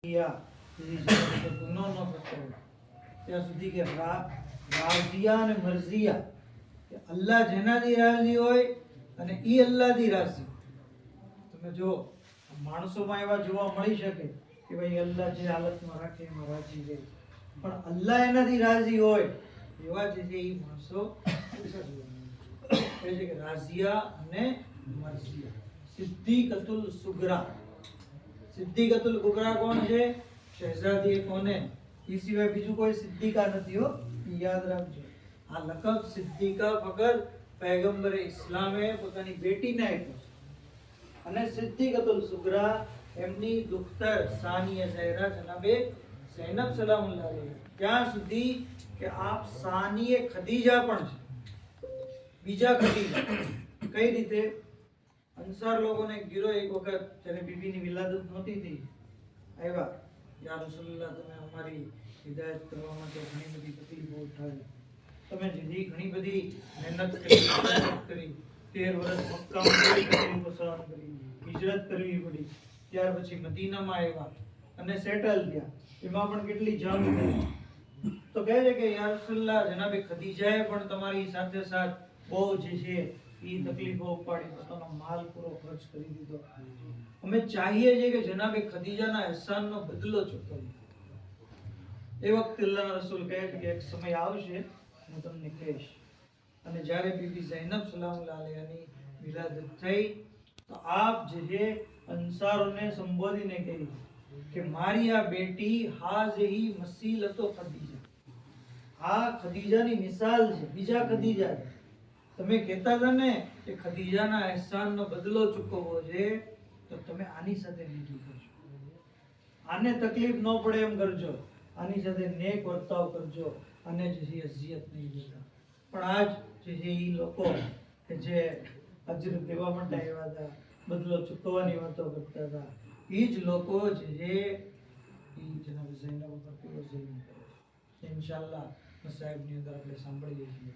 ગુનો ન થતો ત્યાં સુધી કે રાઝિયા અને મરઝિયા કે અલ્લાહ જેનાથી રાજી હોય અને ઈ અલ્લાહથી રાજી. તમે જો માણસોમાં એવા જોવા મળી શકે કે ભાઈ અલ્લાહ જે હાલતમાં રાખે એમાં રાજી રહે, પણ અલ્લાહ એનાથી રાજી હોય એવા જે છે એ માણસો કહે છે કે રાઝિયા અને મરઝિયા. સિદ્દીકતુલ સુગરા, સિદ્દીકતુલ કુબરા કોણ છે? શહેઝાદી કોને? એ સિવાય બીજું કોઈ સિદ્દીકા નથી હો, યાદ રાખજો. આ લકબ સિદ્દીકા ફકત પૈગંબરે ઇસ્લામે પોતાની બેટીને આપ્યો છે. અને સિદ્દીકતુલ સુગરા એમની દુખ્તર સાનિયા ઝહેરા જનાબે ઝૈનબ સલામુલ્લાહ અલૈહા. ત્યાં સુધી કે આપ સાનિએ ખદીજા પણ છે, બીજા ખદીજા. કઈ રીતે? અંસાર લોકોને ગીરો એક વખત જ્યારે બીબીની વિલાદત નહોતી થઈ, આવ્યા, યા રસૂલુલ્લાહ તમે અમારી હિદાયત કરવા માટે ઘણી બધી તકલીફો ઉઠાવી, તમે જેથી ઘણી બધી મહેનત કરી, 13 વર્ષ મક્કામાં તકલીફો સહન કરી, હિજરત કરવી પડી, ત્યાર પછી મદીનામાં આવ્યા અને સેટલ થયા, એમાં પણ કેટલી જંગ કરી. તો કહે છે કે યા રસૂલુલ્લાહ જનાબે ખદીજાએ પણ તમારી સાથે સાથ બહુ જે છે એ તકલીફો ઉપાડી, પોતાનો માલ પૂરો ખર્ચ કરી દીધો. અમે ચાહીએ છીએ કે જનાબે ખદીજાના અહેસાનનો બદલો ચૂકવીએ. એ વખતે અલ્લાહના રસૂલ કહે છે કે એક સમય આવશે હું તમને કહીશ. અને જ્યારે બીબી ઝૈનબ સલામુલ્લાહ અલૈહાની વિલાદત થઈ તો આપ જે છે અંસારોને સંબોધીને કહી કે મારી આ બેટી હાઝહી મસીલતો ખદીજા, આ ખદીજાની મિસાલ છે, બીજા ખદીજા છે. તમે કહેતા હતા ને કે ખદીજાના અહેસાનનો બદલો ચૂકવવો છે, તો તમે આની સાથે નેકી કરજો, આને તકલીફ ન પડે એમ કરજો, આની સાથે નેક વર્તાવ કરજો, અને જે છે અઝિયત નહીં દેતા. પણ આજ જે છે એ લોકો કે જે અજર દેવા માટે આવ્યા હતા, બદલો ચૂકવવાની વાતો કરતા હતા, એ જ લોકો જે છે એ જનાબ ઝૈનબ ઉપર કેવો ઝુલ્મ કરે છે. ઇન્શાઅલ્લાહ મસાઈબની અંદર આપણે સાંભળીએ છીએ.